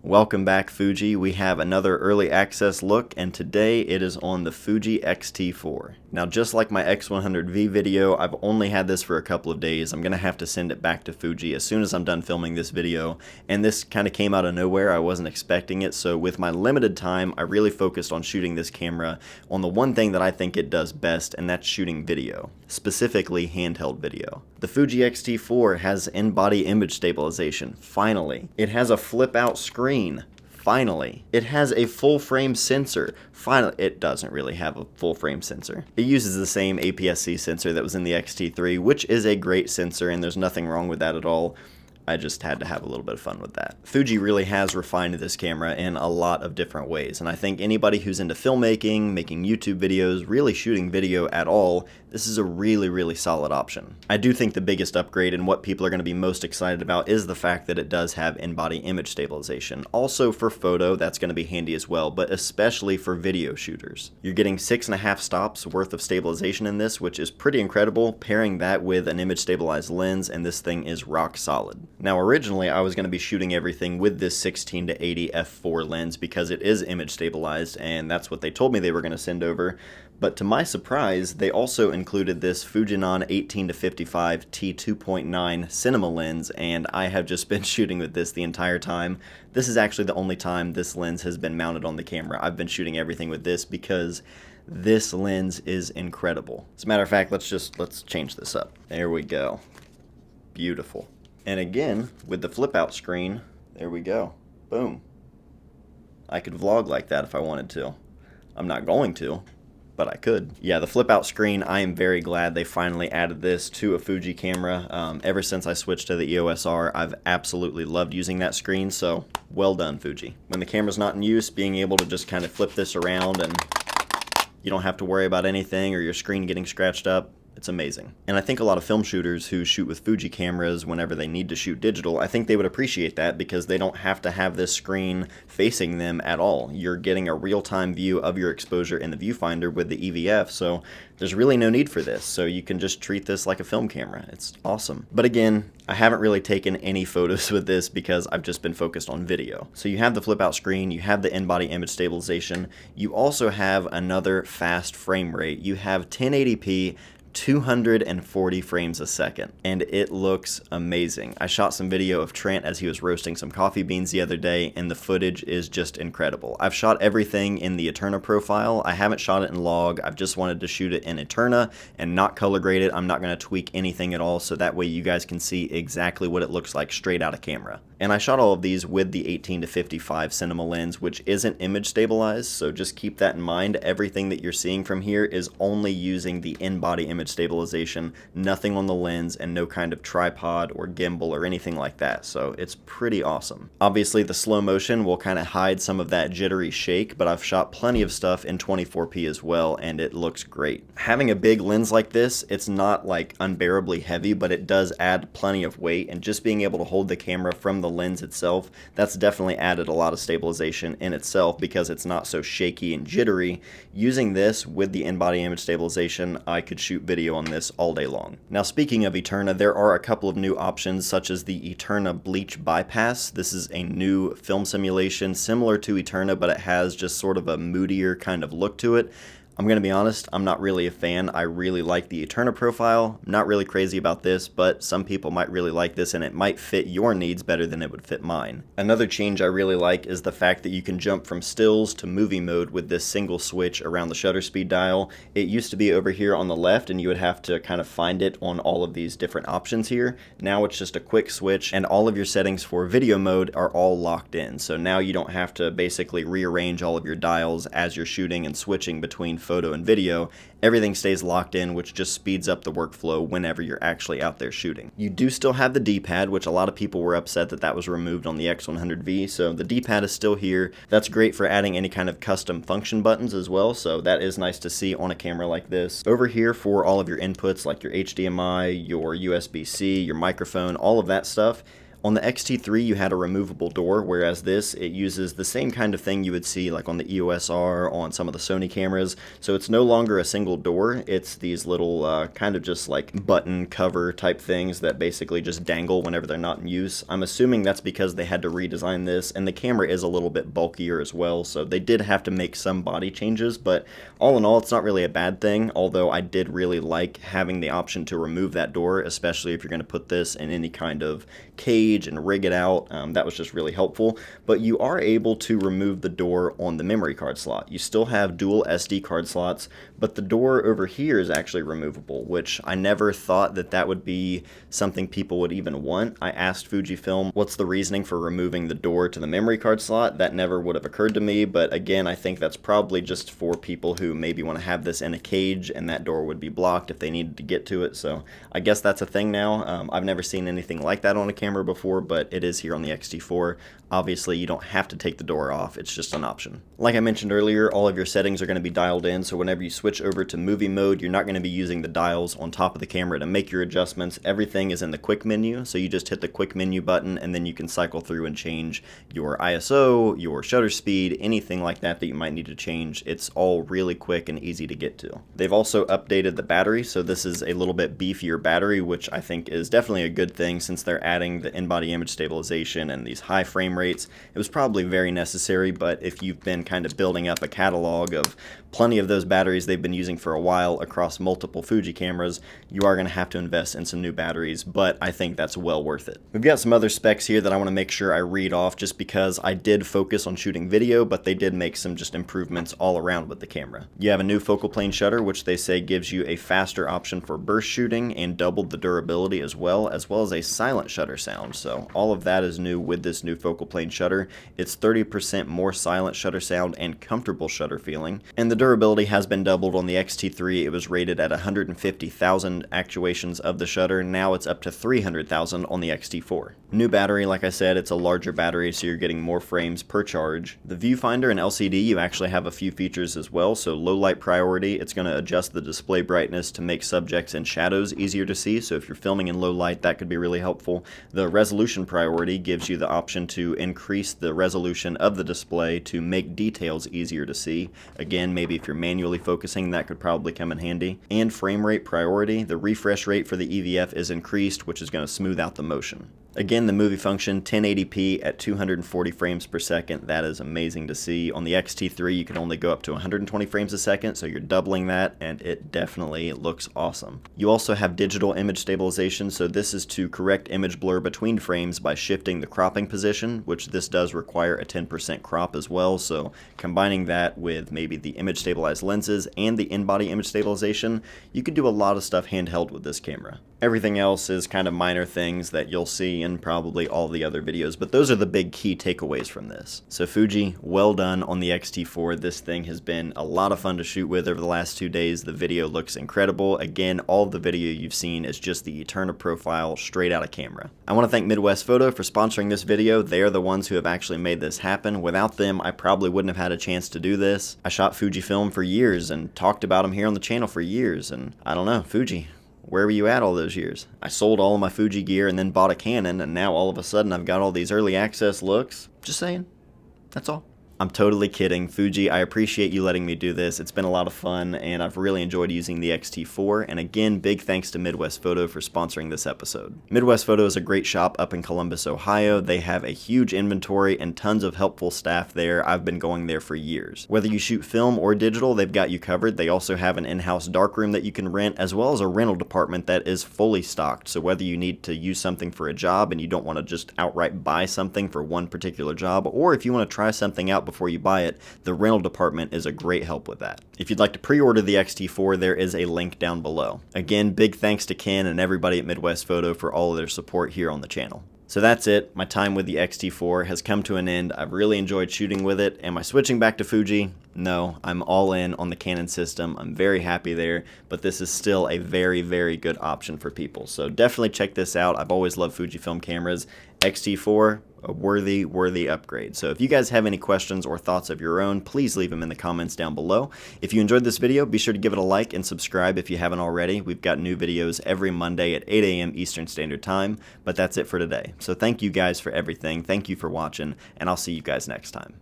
Welcome back, Fuji. We have another early access look, and today it is on the Fuji X-T4. Now, just like my X100V video, I've only had this for a couple of days. I'm going to have to send it back to Fuji as soon as I'm done filming this video, and this kind of came out of nowhere. I wasn't expecting it, so with my limited time, I really focused on shooting this camera on the one thing that I think it does best, and that's shooting video, specifically handheld video. The Fuji X-T4 has in-body image stabilization, finally. It has a flip-out screen, finally. It has a full-frame sensor, finally. It doesn't really have a full-frame sensor. It uses the same APS-C sensor that was in the X-T3, which is a great sensor, and there's nothing wrong with that at all. I just had to have a little bit of fun with that. Fuji really has refined this camera in a lot of different ways, and I think anybody who's into filmmaking, making YouTube videos, really shooting video at all, this is a really solid option. I do think the biggest upgrade and what people are going to be most excited about is the fact that it does have in-body image stabilization. Also for photo, that's going to be handy as well, but especially for video shooters. You're getting 6.5 stops worth of stabilization in this, which is pretty incredible, pairing that with an image stabilized lens, and this thing is rock solid. Now originally I was going to be shooting everything with this 16-80 f4 lens because it is image stabilized, and that's what they told me they were going to send over. But to my surprise, they also included this Fujinon 18-55 t2.9 cinema lens, and I have just been shooting with this the entire time. This is actually the only time this lens has been mounted on the camera. I've been shooting everything with this because this lens is incredible. As a matter of fact, let's change this up. There we go. Beautiful. And again, with the flip out screen, there we go. Boom. I could vlog like that if I wanted to. I'm not going to, but I could. Yeah, the flip out screen, I am very glad they finally added this to a Fuji camera. Ever since I switched to the EOS R, I've absolutely loved using that screen, so well done, Fuji. When the camera's not in use, being able to just kind of flip this around and you don't have to worry about anything or your screen getting scratched up, it's amazing. And I think a lot of film shooters who shoot with Fuji cameras whenever they need to shoot digital, I think they would appreciate that because they don't have to have this screen facing them at all. You're getting a real-time view of your exposure in the viewfinder with the EVF, so there's really no need for this. So you can just treat this like a film camera. It's awesome. But again, I haven't really taken any photos with this because I've just been focused on video. So you have the flip out screen, you have the in-body image stabilization, you also have another fast frame rate. You have 1080p 240 frames a second, and it looks amazing. I shot some video of Trent as he was roasting some coffee beans the other day, and the footage is just incredible. I've shot everything in the Eterna profile. I haven't shot it in log. I've just wanted to shoot it in Eterna and not color grade it. I'm not going to tweak anything at all, so that way you guys can see exactly what it looks like straight out of camera. And I shot all of these with the 18-55 cinema lens, which isn't image stabilized, so just keep that in mind. Everything that you're seeing from here is only using the in-body image stabilization, nothing on the lens, and no kind of tripod or gimbal or anything like that, so it's pretty awesome. Obviously the slow motion will kind of hide some of that jittery shake, but I've shot plenty of stuff in 24p as well, and it looks great. Having a big lens like this, it's not like unbearably heavy, but it does add plenty of weight, and just being able to hold the camera from the lens itself, that's definitely added a lot of stabilization in itself because it's not so shaky and jittery. Using this with the in-body image stabilization, I could shoot video on this all day long. Now, speaking of Eterna, there are a couple of new options such as the Eterna Bleach Bypass. This is a new film simulation similar to Eterna, but it has just sort of a moodier kind of look to it. I'm going to be honest, I'm not really a fan. I really like the Eterna profile. I'm not really crazy about this, but some people might really like this and it might fit your needs better than it would fit mine. Another change I really like is the fact that you can jump from stills to movie mode with this single switch around the shutter speed dial. It used to be over here on the left and you would have to kind of find it on all of these different options here. Now it's just a quick switch and all of your settings for video mode are all locked in. So now you don't have to basically rearrange all of your dials as you're shooting and switching between photo and video. Everything stays locked in, which just speeds up the workflow whenever you're actually out there shooting. You do still have the D-pad, which a lot of people were upset that that was removed on the X100V, so the D-pad is still here. That's great for adding any kind of custom function buttons as well, so that is nice to see on a camera like this. Over here for all of your inputs like your HDMI, your USB-C, your microphone, all of that stuff, On the X-T3 you had a removable door, whereas this, it uses the same kind of thing you would see like on the EOS R, on some of the Sony cameras. So it's no longer a single door, it's these little kind of just like button cover type things that basically just dangle whenever they're not in use. I'm assuming that's because they had to redesign this, and the camera is a little bit bulkier as well, so they did have to make some body changes, but all in all it's not really a bad thing, although I did really like having the option to remove that door, especially if you're going to put this in any kind of cage and rig it out. That was just really helpful. But you are able to remove the door on the memory card slot. You still have dual SD card slots, but the door over here is actually removable, which I never thought that would be something people would even want. I asked Fujifilm what's the reasoning for removing the door to the memory card slot. That never would have occurred to me, but again, I think that's probably just for people who maybe want to have this in a cage and that door would be blocked if they needed to get to it. So I guess that's a thing now. I've never seen anything like that on a camera before, but it is here on the X-T4. Obviously, you don't have to take the door off, it's just an option. Like I mentioned earlier, all of your settings are going to be dialed in, so whenever you switch over to movie mode, you're not going to be using the dials on top of the camera to make your adjustments. Everything is in the quick menu, so you just hit the quick menu button and then you can cycle through and change your ISO, your shutter speed, anything like that that you might need to change. It's all really quick and easy to get to. They've also updated the battery, so this is a little bit beefier battery, which I think is definitely a good thing since they're adding the in-body image stabilization and these high frame rates. It was probably very necessary, but if you've been kind of building up a catalog of plenty of those batteries they've been using for a while across multiple Fuji cameras, you are going to have to invest in some new batteries, but I think that's well worth it. We've got some other specs here that I want to make sure I read off just because I did focus on shooting video, but they did make some just improvements all around with the camera. You have a new focal plane shutter, which they say gives you a faster option for burst shooting and doubled the durability as well as a silent shutter sound. So all of that is new with this new focal plane shutter. It's 30% more silent shutter sound and comfortable shutter feeling, and the durability has been doubled. On the X-T3 it was rated at 150,000 actuations of the shutter, now it's up to 300,000 on the X-T4. New battery, like I said, it's a larger battery, so you're getting more frames per charge. The Viewfinder and LCD, you actually have a few features as well. So low light priority, it's going to adjust the display brightness to make subjects and shadows easier to see, so if you're filming in low light that could be really helpful. The resolution priority gives you the option to increase the resolution of the display to make details easier to see. Again, maybe if you're manually focusing, that could probably come in handy. And frame rate priority, the refresh rate for the EVF is increased, which is going to smooth out the motion. Again, the movie function, 1080p at 240 frames per second. That is amazing to see. On the X-T3, you can only go up to 120 frames a second, so you're doubling that, and it definitely looks awesome. You also have digital image stabilization, so this is to correct image blur between frames by shifting the cropping position, which this does require a 10% crop as well, so combining that with maybe the image stabilized lenses and the in-body image stabilization, you can do a lot of stuff handheld with this camera. Everything else is kind of minor things that you'll see in probably all the other videos, but those are the big key takeaways from this. So Fuji, well done on the X-T4. This thing has been a lot of fun to shoot with over the last 2 days. The video looks incredible. Again, all of the video you've seen is just the Eterna profile straight out of camera. I want to thank Midwest Photo for sponsoring this video. They are the ones who have actually made this happen. Without them, I probably wouldn't have had a chance to do this. I shot Fujifilm for years and talked about them here on the channel for years, and I don't know, Fuji, where were you at all those years? I sold all of my Fuji gear and then bought a Canon, and now all of a sudden I've got all these early access looks. Just saying. That's all. I'm totally kidding. Fuji, I appreciate you letting me do this. It's been a lot of fun, and I've really enjoyed using the X-T4. And again, big thanks to Midwest Photo for sponsoring this episode. Midwest Photo is a great shop up in Columbus, Ohio. They have a huge inventory and tons of helpful staff there. I've been going there for years. Whether you shoot film or digital, they've got you covered. They also have an in-house darkroom that you can rent, as well as a rental department that is fully stocked. So whether you need to use something for a job and you don't want to just outright buy something for one particular job, or if you want to try something out before you buy it, the rental department is a great help with that. If you'd like to pre-order the X-T4, there is a link down below. Again, big thanks to Ken and everybody at Midwest Photo for all of their support here on the channel. So that's it. My time with the X-T4 has come to an end. I've really enjoyed shooting with it. Am I switching back to Fuji? No, I'm all in on the Canon system. I'm very happy there, but this is still a very, very good option for people. So definitely check this out. I've always loved Fujifilm cameras. X-T4, a worthy upgrade. So if you guys have any questions or thoughts of your own, please leave them in the comments down below. If you enjoyed this video, be sure to give it a like and subscribe if you haven't already. We've got new videos every Monday at 8 a.m. Eastern Standard Time, but that's it for today. So thank you guys for everything. Thank you for watching, and I'll see you guys next time.